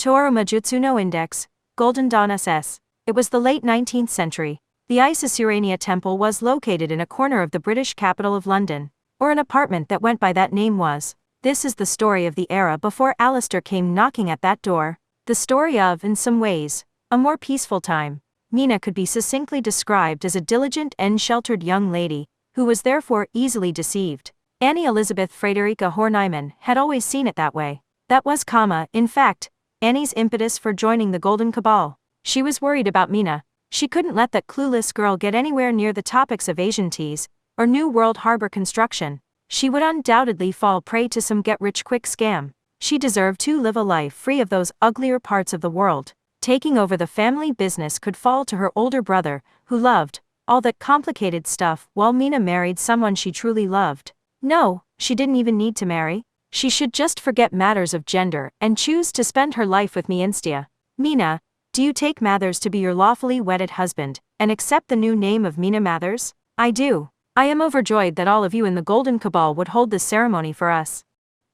Toaru Majutsu no Index, Golden Dawn SS. It was the late 19th century. The Isis Urania Temple was located in a corner of the British capital of London, or an apartment that went by that name was. This is the story of the era before Alistair came knocking at that door. The story of, in some ways, a more peaceful time. Mina could be succinctly described as a diligent and sheltered young lady, who was therefore easily deceived. Annie Elizabeth Friederike Horniman had always seen it that way. That was, in fact, Annie's impetus for joining the Golden Cabal. She was worried about Mina. She couldn't let that clueless girl get anywhere near the topics of Asian teas, or New World Harbor construction. She would undoubtedly fall prey to some get-rich-quick scam. She deserved to live a life free of those uglier parts of the world. Taking over the family business could fall to her older brother, who loved all that complicated stuff, while Mina married someone she truly loved. No, she didn't even need to marry. She should just forget matters of gender and choose to spend her life with me instead. Mina, do you take Mathers to be your lawfully wedded husband, and accept the new name of Mina Mathers? I do. I am overjoyed that all of you in the Golden Cabal would hold this ceremony for us.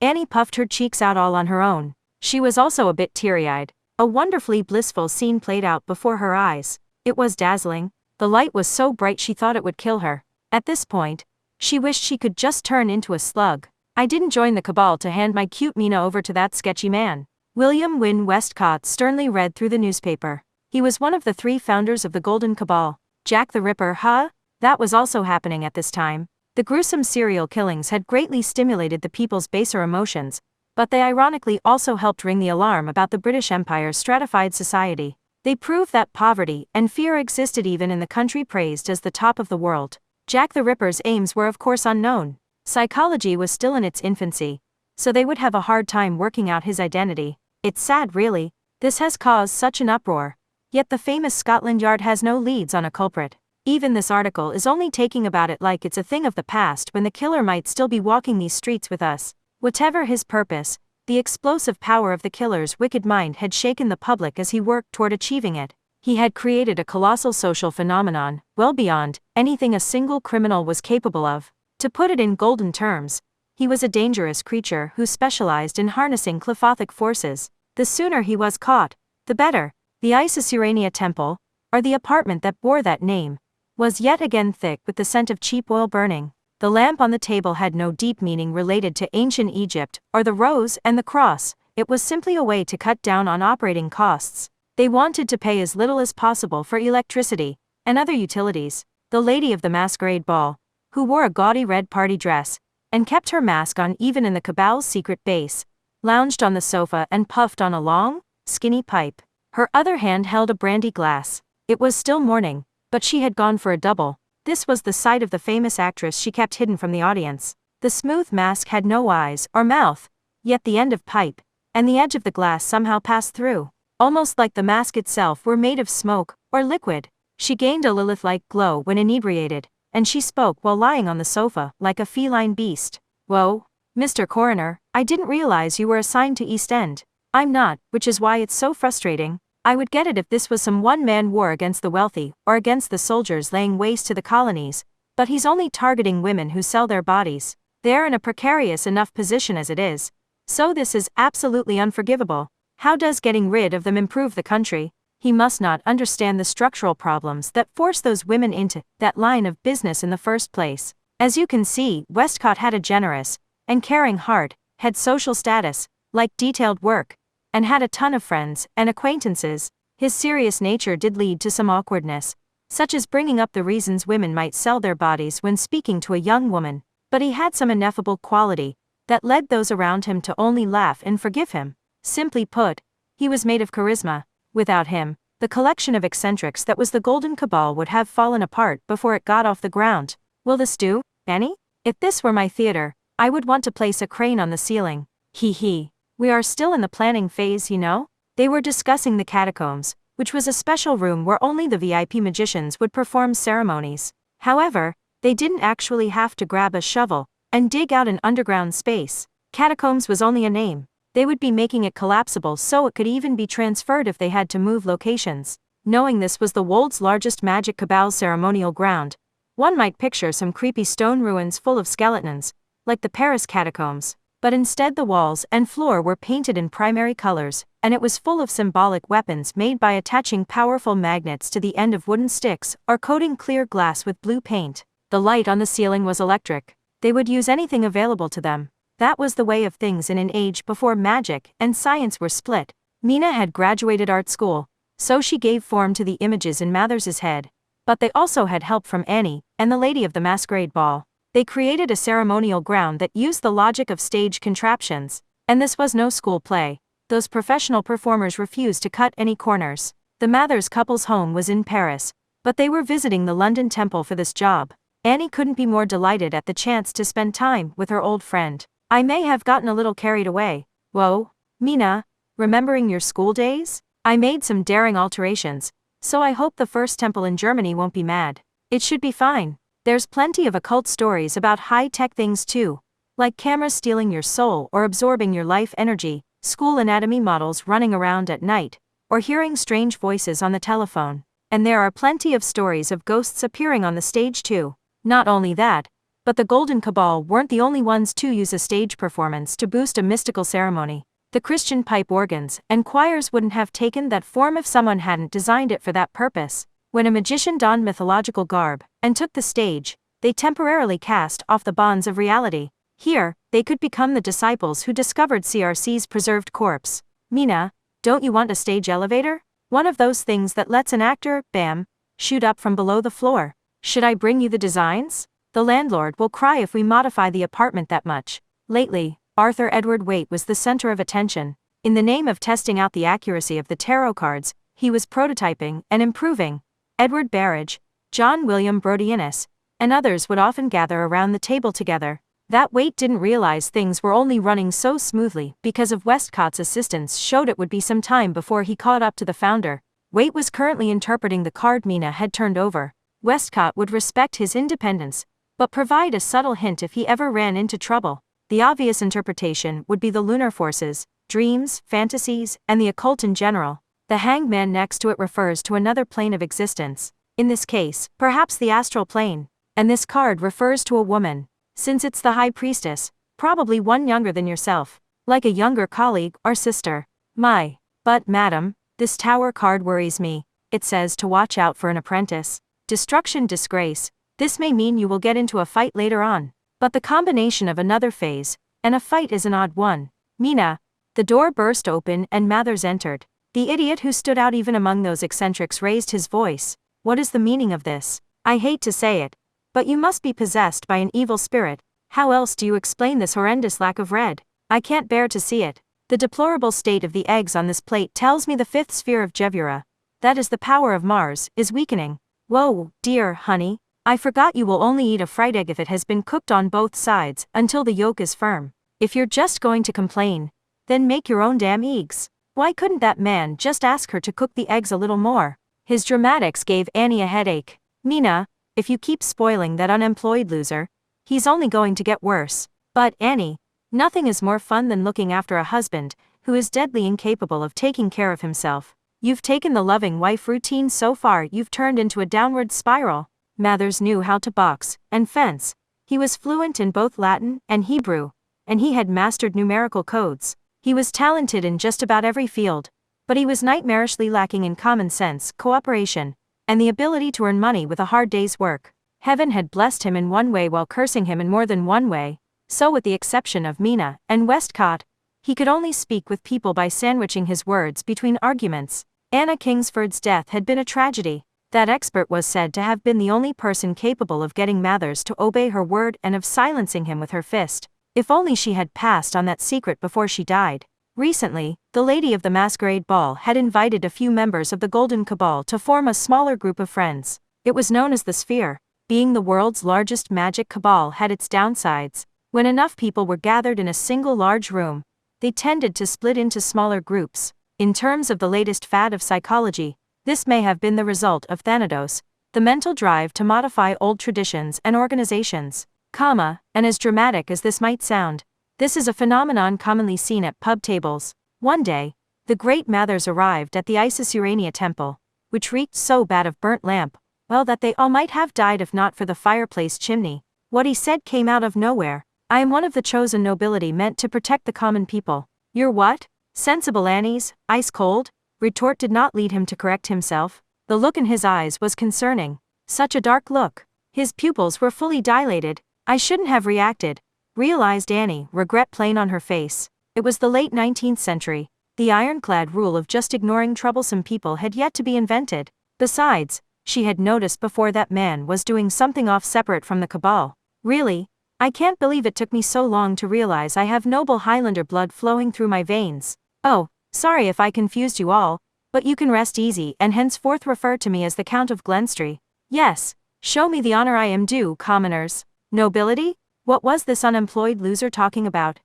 Annie puffed her cheeks out all on her own. She was also a bit teary-eyed. A wonderfully blissful scene played out before her eyes. It was dazzling. The light was so bright she thought it would kill her. At this point, she wished she could just turn into a slug. I didn't join the Cabal to hand my cute Mina over to that sketchy man. William Wynne Westcott sternly read through the newspaper. He was one of the 3 founders of the Golden Cabal. Jack the Ripper, huh? That was also happening at this time. The gruesome serial killings had greatly stimulated the people's baser emotions, but they ironically also helped ring the alarm about the British Empire's stratified society. They proved that poverty and fear existed even in the country praised as the top of the world. Jack the Ripper's aims were of course unknown. Psychology was still in its infancy, so they would have a hard time working out his identity. It's sad really, this has caused such an uproar. Yet the famous Scotland Yard has no leads on a culprit. Even this article is only taking about it like it's a thing of the past when the killer might still be walking these streets with us. Whatever his purpose, the explosive power of the killer's wicked mind had shaken the public as he worked toward achieving it. He had created a colossal social phenomenon, well beyond anything a single criminal was capable of. To put it in golden terms, he was a dangerous creature who specialized in harnessing qliphothic forces. The sooner he was caught, the better. The Isis Urania Temple, or the apartment that bore that name, was yet again thick with the scent of cheap oil burning. The lamp on the table had no deep meaning related to ancient Egypt, or the rose and the cross. It was simply a way to cut down on operating costs. They wanted to pay as little as possible for electricity and other utilities. The lady of the masquerade ball, who wore a gaudy red party dress, and kept her mask on even in the Cabal's secret base, lounged on the sofa and puffed on a long, skinny pipe. Her other hand held a brandy glass. It was still morning, but she had gone for a double. This was the sight of the famous actress she kept hidden from the audience. The smooth mask had no eyes or mouth, yet the end of pipe and the edge of the glass somehow passed through, almost like the mask itself were made of smoke or liquid. She gained a Lilith-like glow when inebriated, and she spoke while lying on the sofa like a feline beast. Whoa, Mr. Coroner, I didn't realize you were assigned to East End. I'm not, which is why it's so frustrating. I would get it if this was some one-man war against the wealthy or against the soldiers laying waste to the colonies, but he's only targeting women who sell their bodies. They're in a precarious enough position as it is. So this is absolutely unforgivable. How does getting rid of them improve the country? He must not understand the structural problems that force those women into that line of business in the first place. As you can see, Westcott had a generous and caring heart, had social status, liked detailed work, and had a ton of friends and acquaintances. His serious nature did lead to some awkwardness, such as bringing up the reasons women might sell their bodies when speaking to a young woman, but he had some ineffable quality that led those around him to only laugh and forgive him. Simply put, he was made of charisma. Without him, the collection of eccentrics that was the Golden Cabal would have fallen apart before it got off the ground. Will this do, Annie? If this were my theater, I would want to place a crane on the ceiling. Hee. We are still in the planning phase, you know? They were discussing the catacombs, which was a special room where only the VIP magicians would perform ceremonies. However, they didn't actually have to grab a shovel and dig out an underground space. Catacombs was only a name. They would be making it collapsible so it could even be transferred if they had to move locations. Knowing this was the world's largest magic cabal ceremonial ground, one might picture some creepy stone ruins full of skeletons, like the Paris catacombs. But instead the walls and floor were painted in primary colors, and it was full of symbolic weapons made by attaching powerful magnets to the end of wooden sticks or coating clear glass with blue paint. The light on the ceiling was electric. They would use anything available to them. That was the way of things in an age before magic and science were split. Mina had graduated art school, so she gave form to the images in Mathers's head. But they also had help from Annie and the lady of the masquerade ball. They created a ceremonial ground that used the logic of stage contraptions. And this was no school play. Those professional performers refused to cut any corners. The Mathers couple's home was in Paris, but they were visiting the London temple for this job. Annie couldn't be more delighted at the chance to spend time with her old friend. I may have gotten a little carried away. Whoa, Mina, remembering your school days? I made some daring alterations, so I hope the first temple in Germany won't be mad. It should be fine. There's plenty of occult stories about high-tech things too, like cameras stealing your soul or absorbing your life energy, school anatomy models running around at night, or hearing strange voices on the telephone. And there are plenty of stories of ghosts appearing on the stage too. Not only that, but the Golden Cabal weren't the only ones to use a stage performance to boost a mystical ceremony. The Christian pipe organs and choirs wouldn't have taken that form if someone hadn't designed it for that purpose. When a magician donned mythological garb and took the stage, they temporarily cast off the bonds of reality. Here, they could become the disciples who discovered CRC's preserved corpse. Mina, don't you want a stage elevator? One of those things that lets an actor, bam, shoot up from below the floor. Should I bring you the designs? The landlord will cry if we modify the apartment that much. Lately, Arthur Edward Waite was the center of attention. In the name of testing out the accuracy of the tarot cards, he was prototyping and improving. Edward Barrage, John William Brodianus, and others would often gather around the table together. That Waite didn't realize things were only running so smoothly because of Westcott's assistance showed it would be some time before he caught up to the founder. Waite was currently interpreting the card Mina had turned over. Westcott would respect his independence, but provide a subtle hint if he ever ran into trouble. The obvious interpretation would be the lunar forces, dreams, fantasies, and the occult in general. The hanged man next to it refers to another plane of existence. In this case, perhaps the astral plane. And this card refers to a woman. Since it's the high priestess, probably one younger than yourself. Like a younger colleague or sister. But madam, this tower card worries me. It says to watch out for an apprentice. Destruction, disgrace. This may mean you will get into a fight later on. But the combination of another phase and a fight is an odd one. Mina. The door burst open and Mathers entered. The idiot who stood out even among those eccentrics raised his voice. What is the meaning of this? I hate to say it, but you must be possessed by an evil spirit. How else do you explain this horrendous lack of red? I can't bear to see it. The deplorable state of the eggs on this plate tells me the fifth sphere of Jevura, that is the power of Mars, is weakening. Whoa, dear honey, I forgot you will only eat a fried egg if it has been cooked on both sides until the yolk is firm. If you're just going to complain, then make your own damn eggs. Why couldn't that man just ask her to cook the eggs a little more? His dramatics gave Annie a headache. Mina, if you keep spoiling that unemployed loser, he's only going to get worse. But Annie, nothing is more fun than looking after a husband who is deadly incapable of taking care of himself. You've taken the loving wife routine so far you've turned into a downward spiral. Mathers knew how to box and fence. He was fluent in both Latin and Hebrew, and he had mastered numerical codes. He was talented in just about every field, but he was nightmarishly lacking in common sense, cooperation, and the ability to earn money with a hard day's work. Heaven had blessed him in one way while cursing him in more than one way, so with the exception of Mina and Westcott, he could only speak with people by sandwiching his words between arguments. Anna Kingsford's death had been a tragedy. That expert was said to have been the only person capable of getting Mathers to obey her word and of silencing him with her fist. If only she had passed on that secret before she died. Recently, the lady of the masquerade ball had invited a few members of the Golden Cabal to form a smaller group of friends. It was known as the Sphere. Being the world's largest magic cabal had its downsides. When enough people were gathered in a single large room, they tended to split into smaller groups. In terms of the latest fad of psychology, this may have been the result of Thanatos, the mental drive to modify old traditions and organizations. And as dramatic as this might sound, this is a phenomenon commonly seen at pub tables. One day, the great Mathers arrived at the Isis Urania temple, which reeked so bad of burnt lamp, well that they all might have died if not for the fireplace chimney. What he said came out of nowhere. I am one of the chosen nobility meant to protect the common people. You're what? Sensible Annie's, ice cold? Retort did not lead him to correct himself. The look in his eyes was concerning. Such a dark look. His pupils were fully dilated. I shouldn't have reacted, realized Annie, regret plain on her face. It was the late 19th century. The ironclad rule of just ignoring troublesome people had yet to be invented. Besides, she had noticed before that man was doing something off separate from the cabal. Really? I can't believe it took me so long to realize I have noble Highlander blood flowing through my veins. Oh, sorry if I confused you all, but you can rest easy and henceforth refer to me as the Count of Glenstry. Yes, show me the honor I am due, commoners. Nobility? What was this unemployed loser talking about?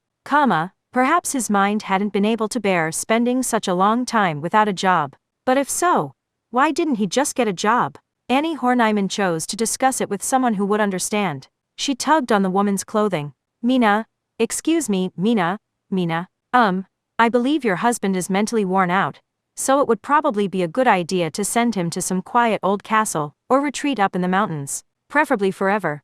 Perhaps his mind hadn't been able to bear spending such a long time without a job. But if so, why didn't he just get a job? Annie Horniman chose to discuss it with someone who would understand. She tugged on the woman's clothing. Excuse me, Mina, I believe your husband is mentally worn out, so it would probably be a good idea to send him to some quiet old castle, or retreat up in the mountains, preferably forever.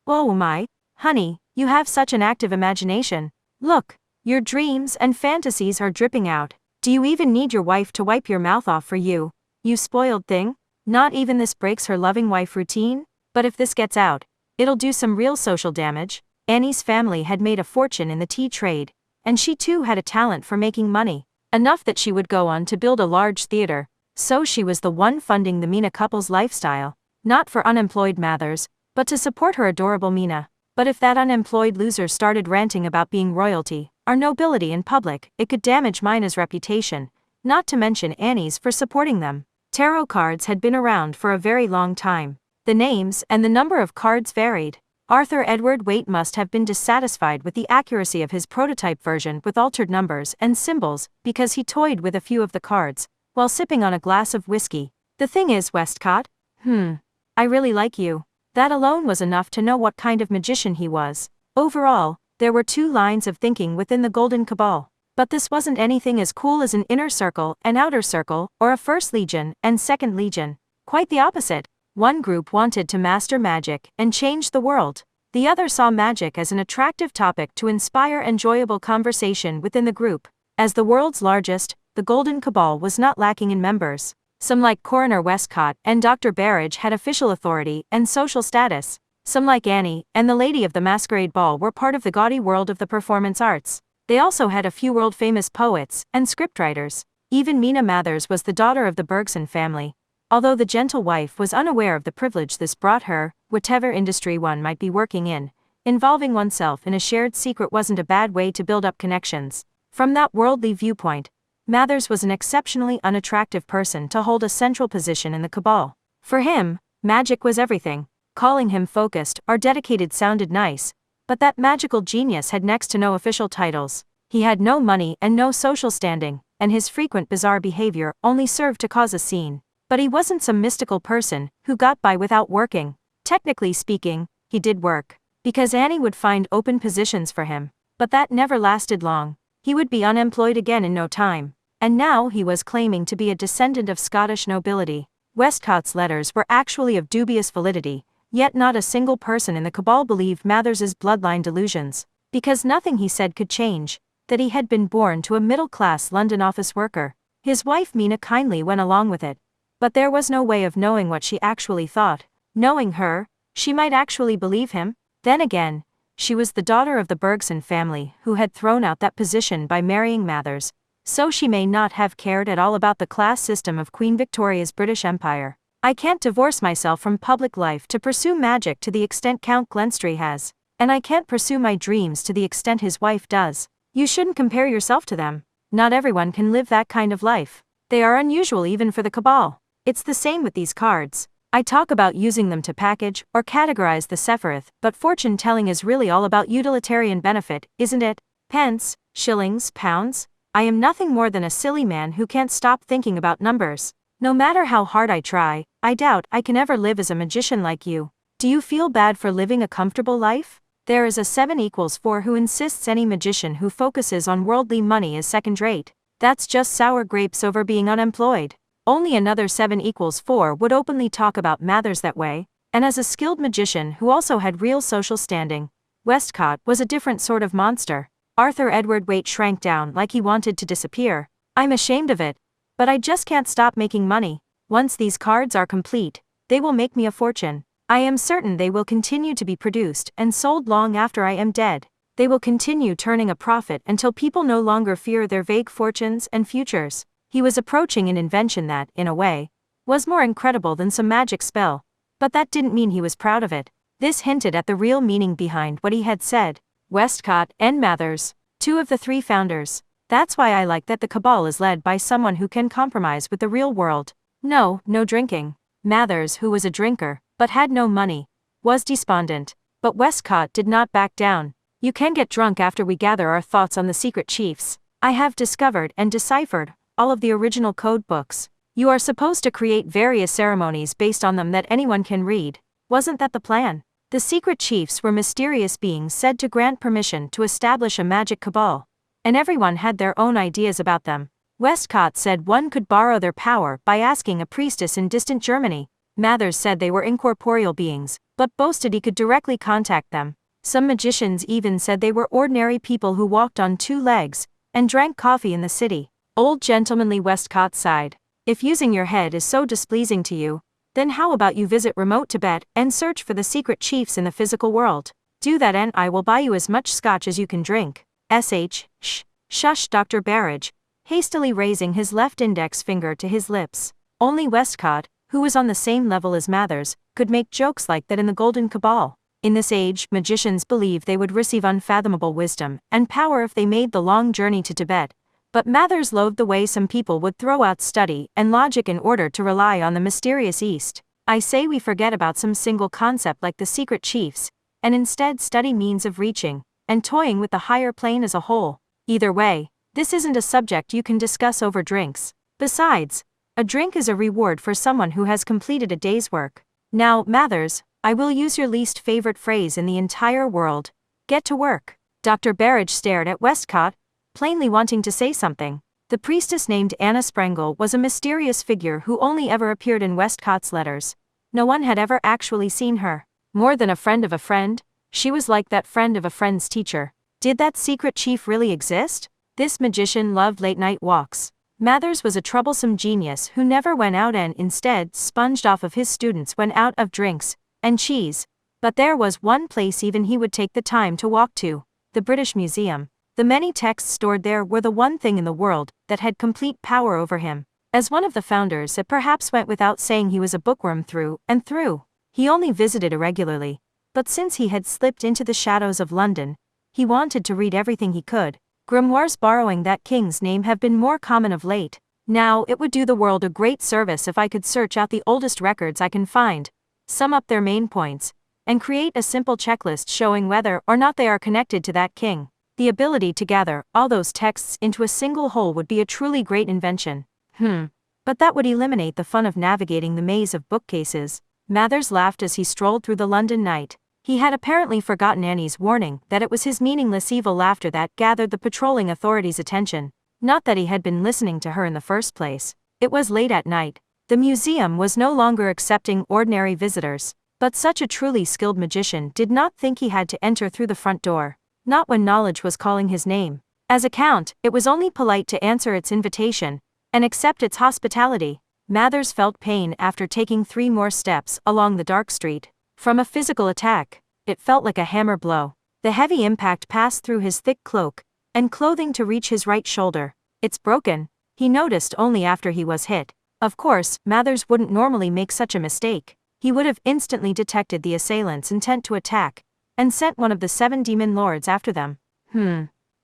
Oh my, honey, you have such an active imagination. Look, your dreams and fantasies are dripping out. Do you even need your wife to wipe your mouth off for you? You spoiled thing? Not even this breaks her loving wife routine? But if this gets out, it'll do some real social damage. Annie's family had made a fortune in the tea trade, and she too had a talent for making money, enough that she would go on to build a large theater. So she was the one funding the Mina couple's lifestyle, not for unemployed Mathers, but to support her adorable Mina. But if that unemployed loser started ranting about being royalty, our nobility in public, it could damage Mina's reputation, not to mention Annie's for supporting them. Tarot cards had been around for a very long time. The names and the number of cards varied. Arthur Edward Waite must have been dissatisfied with the accuracy of his prototype version with altered numbers and symbols because he toyed with a few of the cards, while sipping on a glass of whiskey. The thing is, Westcott, I really like you. That alone was enough to know what kind of magician he was. Overall, there were two lines of thinking within the Golden Cabal. But this wasn't anything as cool as an inner circle, an outer circle, or a First Legion and Second Legion. Quite the opposite. One group wanted to master magic and change the world. The other saw magic as an attractive topic to inspire enjoyable conversation within the group. As the world's largest, the Golden Cabal was not lacking in members. Some like Coroner Westcott and Dr. Barrage had official authority and social status. Some like Annie and the Lady of the Masquerade Ball were part of the gaudy world of the performance arts. They also had a few world-famous poets and scriptwriters. Even Mina Mathers was the daughter of the Bergson family. Although the gentle wife was unaware of the privilege this brought her, whatever industry one might be working in, involving oneself in a shared secret wasn't a bad way to build up connections. From that worldly viewpoint, Mathers was an exceptionally unattractive person to hold a central position in the cabal. For him, magic was everything. Calling him focused or dedicated sounded nice, but that magical genius had next to no official titles. He had no money and no social standing, and his frequent bizarre behavior only served to cause a scene. But he wasn't some mystical person who got by without working. Technically speaking, he did work, because Annie would find open positions for him. But that never lasted long. He would be unemployed again in no time. And now he was claiming to be a descendant of Scottish nobility. Westcott's letters were actually of dubious validity, yet not a single person in the cabal believed Mathers's bloodline delusions, because nothing he said could change that he had been born to a middle-class London office worker. His wife Mina kindly went along with it, but there was no way of knowing what she actually thought. Knowing her, she might actually believe him. Then again, she was the daughter of the Bergson family who had thrown out that position by marrying Mathers, so she may not have cared at all about the class system of Queen Victoria's British Empire. I can't divorce myself from public life to pursue magic to the extent Count Glenstry has, and I can't pursue my dreams to the extent his wife does. You shouldn't compare yourself to them. Not everyone can live that kind of life. They are unusual even for the cabal. It's the same with these cards. I talk about using them to package or categorize the Sephiroth, but fortune telling is really all about utilitarian benefit, isn't it? Pence, shillings, pounds? I am nothing more than a silly man who can't stop thinking about numbers. No matter how hard I try, I doubt I can ever live as a magician like you. Do you feel bad for living a comfortable life? There is a 7=4 who insists any magician who focuses on worldly money is second-rate. That's just sour grapes over being unemployed. Only another 7=4 would openly talk about Mathers that way, and as a skilled magician who also had real social standing. Westcott was a different sort of monster. Arthur Edward Waite shrank down like he wanted to disappear. I'm ashamed of it. But I just can't stop making money. Once these cards are complete, they will make me a fortune. I am certain they will continue to be produced and sold long after I am dead. They will continue turning a profit until people no longer fear their vague fortunes and futures. He was approaching an invention that, in a way, was more incredible than some magic spell. But that didn't mean he was proud of it. This hinted at the real meaning behind what he had said. Westcott and Mathers, two of the three founders. That's why I like that the cabal is led by someone who can compromise with the real world. No drinking. Mathers, who was a drinker, but had no money, was despondent. But Westcott did not back down. You can get drunk after we gather our thoughts on the secret chiefs. I have discovered and deciphered all of the original code books. You are supposed to create various ceremonies based on them that anyone can read. Wasn't that the plan? The secret chiefs were mysterious beings said to grant permission to establish a magic cabal. And everyone had their own ideas about them. Westcott said one could borrow their power by asking a priestess in distant Germany. Mathers said they were incorporeal beings, but boasted he could directly contact them. Some magicians even said they were ordinary people who walked on two legs and drank coffee in the city. Old gentlemanly Westcott sighed. If using your head is so displeasing to you, then how about you visit remote Tibet and search for the secret chiefs in the physical world? Do that and I will buy you as much scotch as you can drink. Shush, Dr. Barrage, hastily raising his left index finger to his lips. Only Westcott, who was on the same level as Mathers, could make jokes like that in the Golden Cabal. In this age, magicians believed they would receive unfathomable wisdom and power if they made the long journey to Tibet. But Mathers loathed the way some people would throw out study and logic in order to rely on the mysterious East. I say we forget about some single concept like the secret chiefs, and instead study means of reaching and toying with the higher plane as a whole. Either way, this isn't a subject you can discuss over drinks. Besides, a drink is a reward for someone who has completed a day's work. Now, Mathers, I will use your least favorite phrase in the entire world. Get to work. Dr. Barrage stared at Westcott, plainly wanting to say something. The priestess named Anna Sprengel was a mysterious figure who only ever appeared in Westcott's letters. No one had ever actually seen her. More than a friend of a friend, she was like that friend of a friend's teacher. Did that secret chief really exist? This magician loved late-night walks. Mathers was a troublesome genius who never went out and instead sponged off of his students when out of drinks and cheese. But there was one place even he would take the time to walk to: the British Museum. The many texts stored there were the one thing in the world that had complete power over him. As one of the founders, it perhaps went without saying he was a bookworm through and through. He only visited irregularly. But since he had slipped into the shadows of London, he wanted to read everything he could. Grimoires borrowing that king's name have been more common of late. Now, it would do the world a great service if I could search out the oldest records I can find, sum up their main points, and create a simple checklist showing whether or not they are connected to that king. The ability to gather all those texts into a single whole would be a truly great invention. But that would eliminate the fun of navigating the maze of bookcases. Mathers laughed as he strolled through the London night. He had apparently forgotten Annie's warning that it was his meaningless evil laughter that gathered the patrolling authorities' attention. Not that he had been listening to her in the first place. It was late at night. The museum was no longer accepting ordinary visitors. But such a truly skilled magician did not think he had to enter through the front door. Not when knowledge was calling his name. As a count, it was only polite to answer its invitation and accept its hospitality. Mathers felt pain after taking 3 more steps along the dark street. From a physical attack, it felt like a hammer blow. The heavy impact passed through his thick cloak and clothing to reach his right shoulder. It's broken, he noticed only after he was hit. Of course, Mathers wouldn't normally make such a mistake. He would have instantly detected the assailant's intent to attack and sent one of the 7 demon lords after them.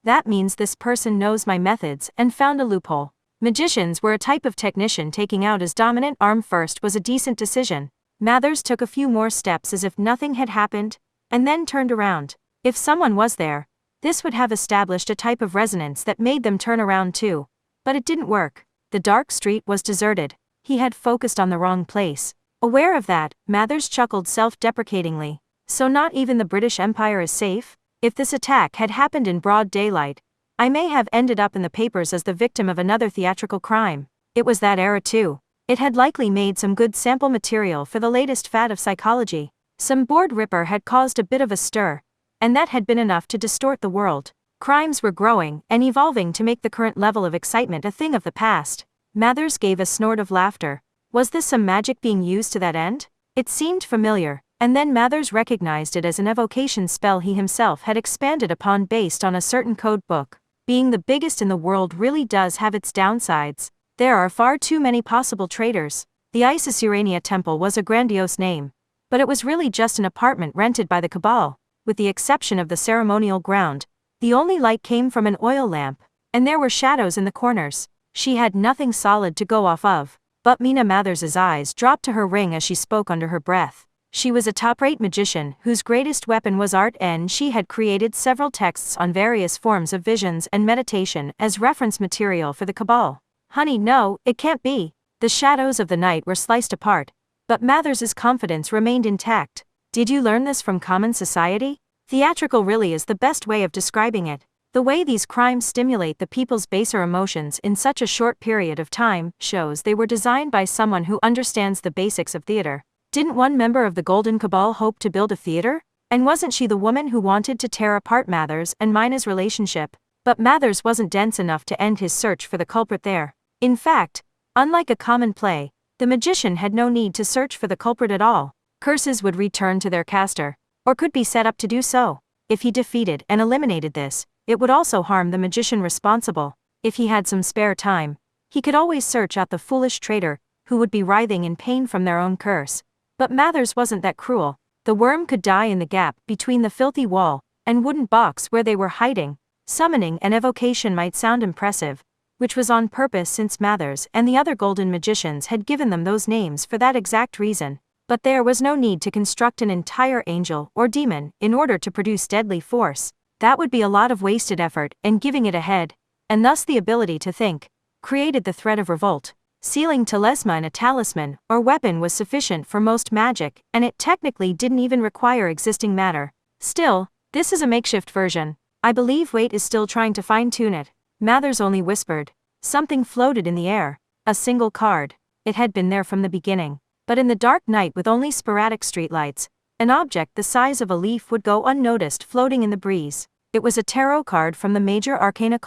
That means this person knows my methods and found a loophole. Magicians were a type of technician. Taking out his dominant arm first was a decent decision. Mathers took a few more steps as if nothing had happened, and then turned around. If someone was there, this would have established a type of resonance that made them turn around too. But it didn't work. The dark street was deserted. He had focused on the wrong place. Aware of that, Mathers chuckled self-deprecatingly. So not even the British Empire is safe? If this attack had happened in broad daylight, I may have ended up in the papers as the victim of another theatrical crime. It was that era too. It had likely made some good sample material for the latest fad of psychology. Some board ripper had caused a bit of a stir, and that had been enough to distort the world. Crimes were growing and evolving to make the current level of excitement a thing of the past. Mathers gave a snort of laughter. Was this some magic being used to that end? It seemed familiar, and then Mathers recognized it as an evocation spell he himself had expanded upon based on a certain code book. Being the biggest in the world really does have its downsides. There are far too many possible traitors. The Isis Urania Temple was a grandiose name, but it was really just an apartment rented by the Cabal. With the exception of the ceremonial ground, the only light came from an oil lamp, and there were shadows in the corners. She had nothing solid to go off of, but Mina Mathers's eyes dropped to her ring as she spoke under her breath. She was a top-rate magician whose greatest weapon was art, and she had created several texts on various forms of visions and meditation as reference material for the Cabal. Honey, no, it can't be. The shadows of the night were sliced apart, but Mathers's confidence remained intact. Did you learn this from common society? Theatrical really is the best way of describing it. The way these crimes stimulate the people's baser emotions in such a short period of time shows they were designed by someone who understands the basics of theater. Didn't one member of the Golden Cabal hope to build a theater? And wasn't she the woman who wanted to tear apart Mathers and Mina's relationship? But Mathers wasn't dense enough to end his search for the culprit there. In fact, unlike a common play, the magician had no need to search for the culprit at all. Curses would return to their caster, or could be set up to do so. If he defeated and eliminated this, it would also harm the magician responsible. If he had some spare time, he could always search out the foolish traitor, who would be writhing in pain from their own curse. But Mathers wasn't that cruel. The worm could die in the gap between the filthy wall and wooden box where they were hiding. Summoning and evocation might sound impressive, which was on purpose since Mathers and the other golden magicians had given them those names for that exact reason. But there was no need to construct an entire angel or demon in order to produce deadly force. That would be a lot of wasted effort, and giving it a head, and thus the ability to think, created the threat of revolt. Sealing Telesma in a talisman or weapon was sufficient for most magic, and it technically didn't even require existing matter. Still, this is a makeshift version. I believe Wait is still trying to fine-tune it. Mathers only whispered. Something floated in the air. A single card. It had been there from the beginning. But in the dark night with only sporadic streetlights, an object the size of a leaf would go unnoticed floating in the breeze. It was a tarot card from the Major Arcana :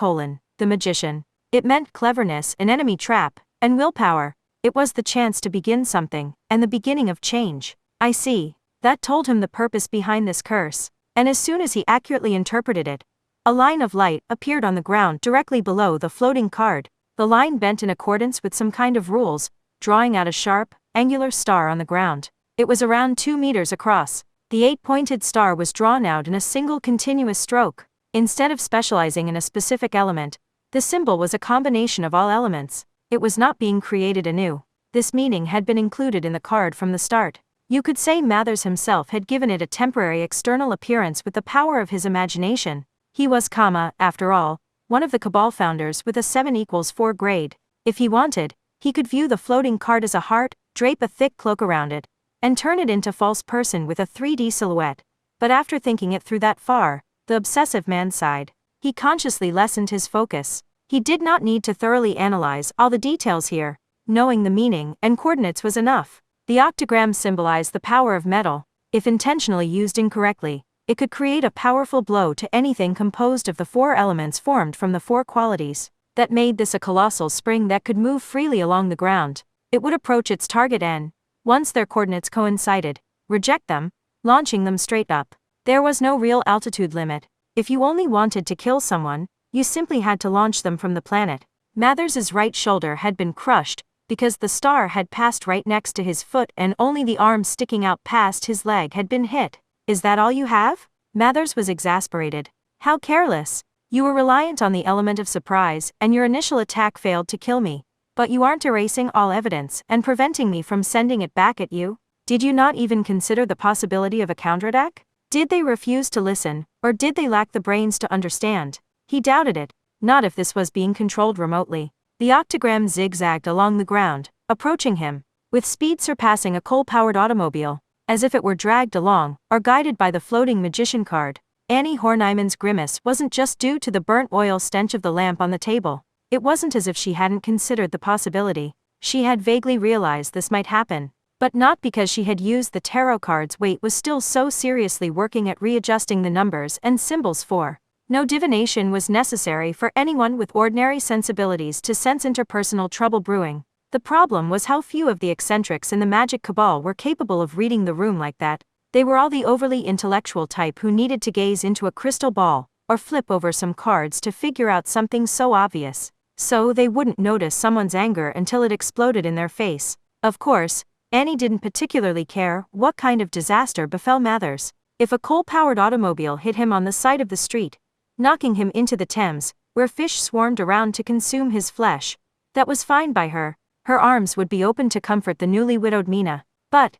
the Magician. It meant cleverness, an enemy trap, and willpower. It was the chance to begin something, and the beginning of change. I see. That told him the purpose behind this curse. And as soon as he accurately interpreted it, a line of light appeared on the ground directly below the floating card. The line bent in accordance with some kind of rules, drawing out a sharp, angular star on the ground. It was around 2 meters across. The 8-pointed star was drawn out in a single continuous stroke. Instead of specializing in a specific element, the symbol was a combination of all elements. It was not being created anew. This meaning had been included in the card from the start. You could say Mathers himself had given it a temporary external appearance with the power of his imagination. He was, after all, one of the Cabal founders with a 7=4 grade. If he wanted, he could view the floating card as a heart, drape a thick cloak around it, and turn it into false person with a 3D silhouette. But after thinking it through that far, the obsessive man sighed. He consciously lessened his focus. He did not need to thoroughly analyze all the details here. Knowing the meaning and coordinates was enough. The octagram symbolized the power of metal. If intentionally used incorrectly, it could create a powerful blow to anything composed of the 4 elements formed from the 4 qualities. That made this a colossal spring that could move freely along the ground. It would approach its target N. Once their coordinates coincided, reject them, launching them straight up. There was no real altitude limit. If you only wanted to kill someone, you simply had to launch them from the planet. Mathers's right shoulder had been crushed, because the star had passed right next to his foot and only the arm sticking out past his leg had been hit. Is that all you have? Mathers was exasperated. How careless. You were reliant on the element of surprise, and your initial attack failed to kill me. But you aren't erasing all evidence and preventing me from sending it back at you? Did you not even consider the possibility of a counterattack? Did they refuse to listen, or did they lack the brains to understand? He doubted it. Not if this was being controlled remotely. The octagram zigzagged along the ground, approaching him, with speed surpassing a coal-powered automobile, as if it were dragged along, or guided by the floating magician card. Annie Horniman's grimace wasn't just due to the burnt oil stench of the lamp on the table. It wasn't as if she hadn't considered the possibility. She had vaguely realized this might happen. But not because she had used the tarot cards. Wait was still so seriously working at readjusting the numbers and symbols for. No divination was necessary for anyone with ordinary sensibilities to sense interpersonal trouble brewing. The problem was how few of the eccentrics in the magic cabal were capable of reading the room like that. They were all the overly intellectual type who needed to gaze into a crystal ball, or flip over some cards to figure out something so obvious. So they wouldn't notice someone's anger until it exploded in their face. Of course, Annie didn't particularly care what kind of disaster befell Mathers. If a coal-powered automobile hit him on the side of the street, knocking him into the Thames, where fish swarmed around to consume his flesh, that was fine by her. Her arms would be open to comfort the newly widowed Mina. But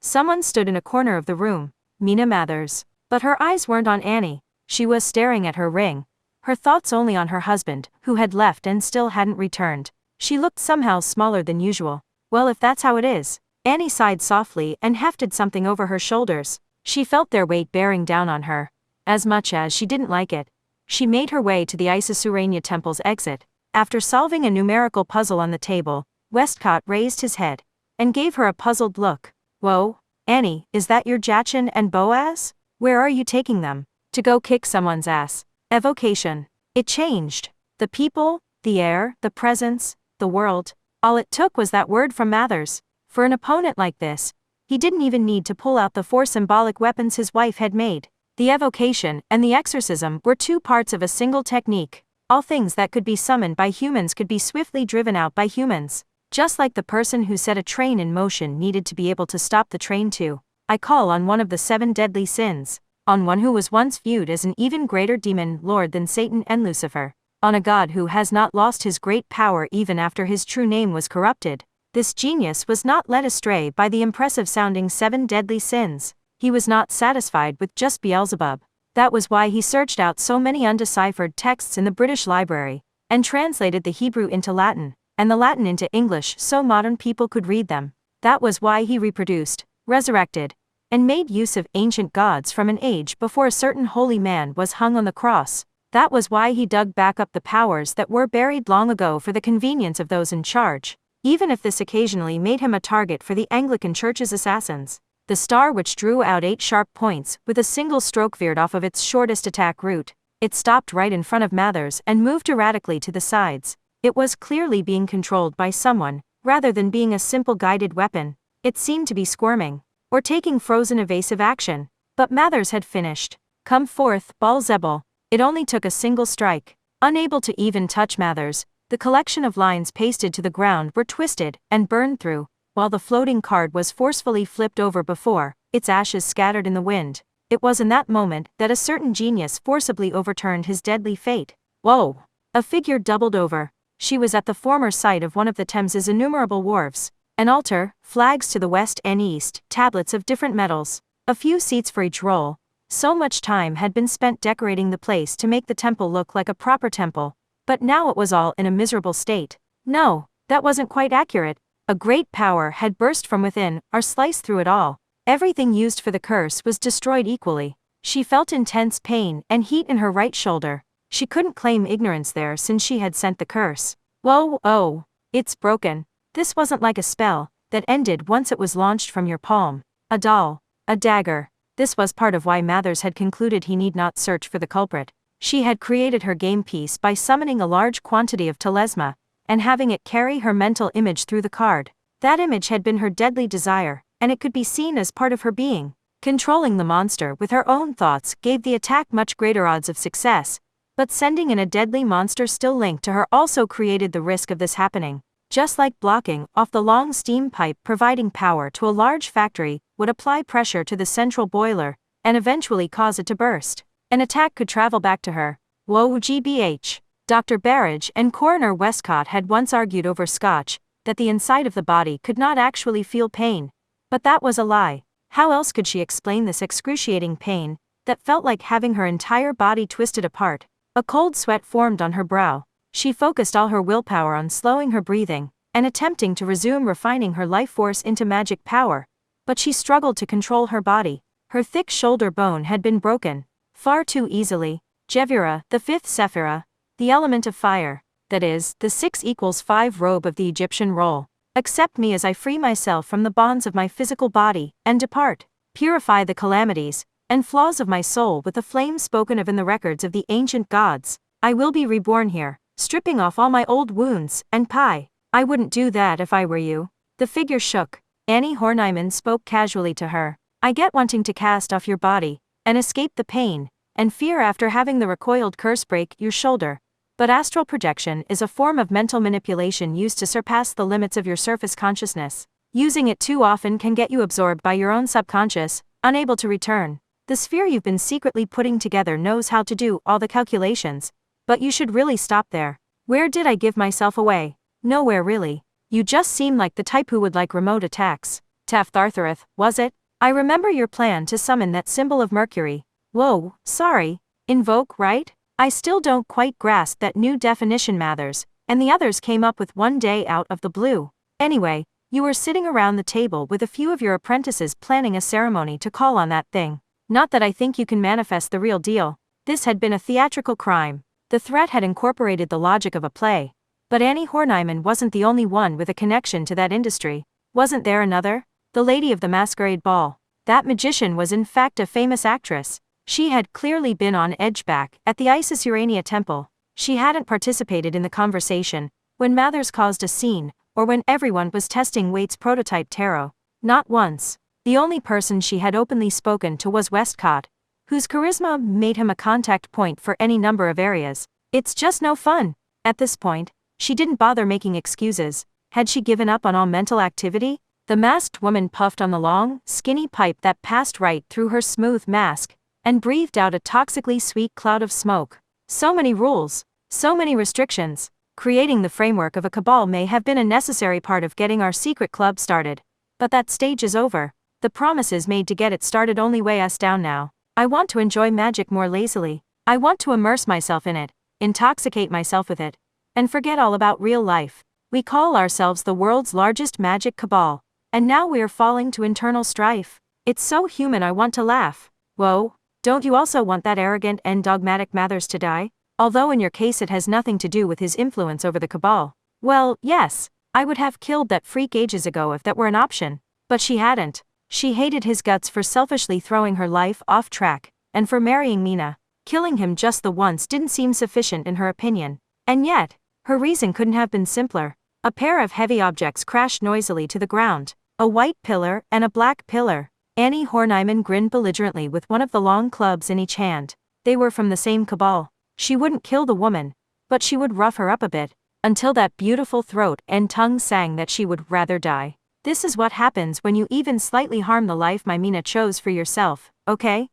someone stood in a corner of the room, Mina Mathers. But her eyes weren't on Annie. She was staring at her ring, her thoughts only on her husband, who had left and still hadn't returned. She looked somehow smaller than usual. Well, if that's how it is. Annie sighed softly and hefted something over her shoulders. She felt their weight bearing down on her. As much as she didn't like it, she made her way to the Isusurania Temple's exit. After solving a numerical puzzle on the table, Westcott raised his head and gave her a puzzled look. Whoa, Annie, is that your Jachin and Boaz? Where are you taking them? To go kick someone's ass. Evocation. It changed. The people, the air, the presence, the world. All it took was that word from Mathers. For an opponent like this, he didn't even need to pull out the four symbolic weapons his wife had made. The evocation and the exorcism were two parts of a single technique. All things that could be summoned by humans could be swiftly driven out by humans. Just like the person who set a train in motion needed to be able to stop the train too. I call on one of the 7 deadly sins. On one who was once viewed as an even greater demon lord than Satan and Lucifer. On a god who has not lost his great power even after his true name was corrupted. This genius was not led astray by the impressive-sounding 7 deadly sins. He was not satisfied with just Beelzebub. That was why he searched out so many undeciphered texts in the British Library, and translated the Hebrew into Latin, and the Latin into English so modern people could read them. That was why he reproduced, resurrected, and made use of ancient gods from an age before a certain holy man was hung on the cross. That was why he dug back up the powers that were buried long ago for the convenience of those in charge, even if this occasionally made him a target for the Anglican Church's assassins. The star which drew out 8 sharp points with a single stroke veered off of its shortest attack route. It stopped right in front of Mathers and moved erratically to the sides. It was clearly being controlled by someone, rather than being a simple guided weapon. It seemed to be squirming, or taking frozen evasive action. But Mathers had finished. Come forth, Beelzebul. It only took a single strike. Unable to even touch Mathers, the collection of lines pasted to the ground were twisted and burned through, while the floating card was forcefully flipped over before, its ashes scattered in the wind. It was in that moment that a certain genius forcibly overturned his deadly fate. Whoa! A figure doubled over. She was at the former site of one of the Thames's innumerable wharves. An altar, flags to the west and east, tablets of different metals, a few seats for each role. So much time had been spent decorating the place to make the temple look like a proper temple. But now it was all in a miserable state. No, that wasn't quite accurate. A great power had burst from within, or sliced through it all. Everything used for the curse was destroyed equally. She felt intense pain and heat in her right shoulder. She couldn't claim ignorance there since she had sent the curse. Whoa, oh, it's broken. This wasn't like a spell that ended once it was launched from your palm. A doll, a dagger. This was part of why Mathers had concluded he need not search for the culprit. She had created her game piece by summoning a large quantity of telesma, and having it carry her mental image through the card. That image had been her deadly desire, and it could be seen as part of her being. Controlling the monster with her own thoughts gave the attack much greater odds of success, but sending in a deadly monster still linked to her also created the risk of this happening. Just like blocking off the long steam pipe providing power to a large factory would apply pressure to the central boiler, and eventually cause it to burst. An attack could travel back to her. Whoa GBH. Dr. Barrage and Coroner Westcott had once argued over scotch, that the inside of the body could not actually feel pain. But that was a lie. How else could she explain this excruciating pain, that felt like having her entire body twisted apart? A cold sweat formed on her brow. She focused all her willpower on slowing her breathing, and attempting to resume refining her life force into magic power. But she struggled to control her body. Her thick shoulder bone had been broken. Far too easily. Jevira, the 5th Sephira, the element of fire, that is, the 6 equals 5 robe of the Egyptian role. Accept me as I free myself from the bonds of my physical body, and depart. Purify the calamities and flaws of my soul with the flame spoken of in the records of the ancient gods. I will be reborn here, stripping off all my old wounds, and pie. I wouldn't do that if I were you. The figure shook. Annie Horniman spoke casually to her. I get wanting to cast off your body, and escape the pain and fear after having the recoiled curse break your shoulder. But astral projection is a form of mental manipulation used to surpass the limits of your surface consciousness. Using it too often can get you absorbed by your own subconscious, unable to return. The sphere you've been secretly putting together knows how to do all the calculations, but you should really stop there. Where did I give myself away? Nowhere really. You just seem like the type who would like remote attacks. Taftarthareth, was it? I remember your plan to summon that symbol of Mercury. Whoa, sorry. Invoke, right? I still don't quite grasp that new definition Mathers, and the others came up with one day out of the blue. Anyway, you were sitting around the table with a few of your apprentices planning a ceremony to call on that thing. Not that I think you can manifest the real deal. This had been a theatrical crime. The threat had incorporated the logic of a play. But Annie Horniman wasn't the only one with a connection to that industry. Wasn't there another? The Lady of the Masquerade Ball. That magician was in fact a famous actress. She had clearly been on edge back at the Isis Urania temple. She hadn't participated in the conversation when Mathers caused a scene, or when everyone was testing Waite's prototype tarot. Not once. The only person she had openly spoken to was Westcott, whose charisma made him a contact point for any number of areas. It's just no fun. At this point, she didn't bother making excuses. Had she given up on all mental activity? The masked woman puffed on the long, skinny pipe that passed right through her smooth mask, and breathed out a toxically sweet cloud of smoke. So many rules, so many restrictions. Creating the framework of a cabal may have been a necessary part of getting our secret club started. But that stage is over. The promises made to get it started only weigh us down now. I want to enjoy magic more lazily. I want to immerse myself in it, intoxicate myself with it, and forget all about real life. We call ourselves the world's largest magic cabal, and now we are falling to internal strife. It's so human I want to laugh. Whoa. Don't you also want that arrogant and dogmatic Mathers to die? Although in your case it has nothing to do with his influence over the cabal. Well, yes, I would have killed that freak ages ago if that were an option. But she hadn't. She hated his guts for selfishly throwing her life off track, and for marrying Mina. Killing him just the once didn't seem sufficient in her opinion. And yet, her reason couldn't have been simpler. A pair of heavy objects crashed noisily to the ground. A white pillar and a black pillar. Annie Horniman grinned belligerently with one of the long clubs in each hand. They were from the same cabal. She wouldn't kill the woman, but she would rough her up a bit, until that beautiful throat and tongue sang that she would rather die. This is what happens when you even slightly harm the life my Mina chose for yourself, okay?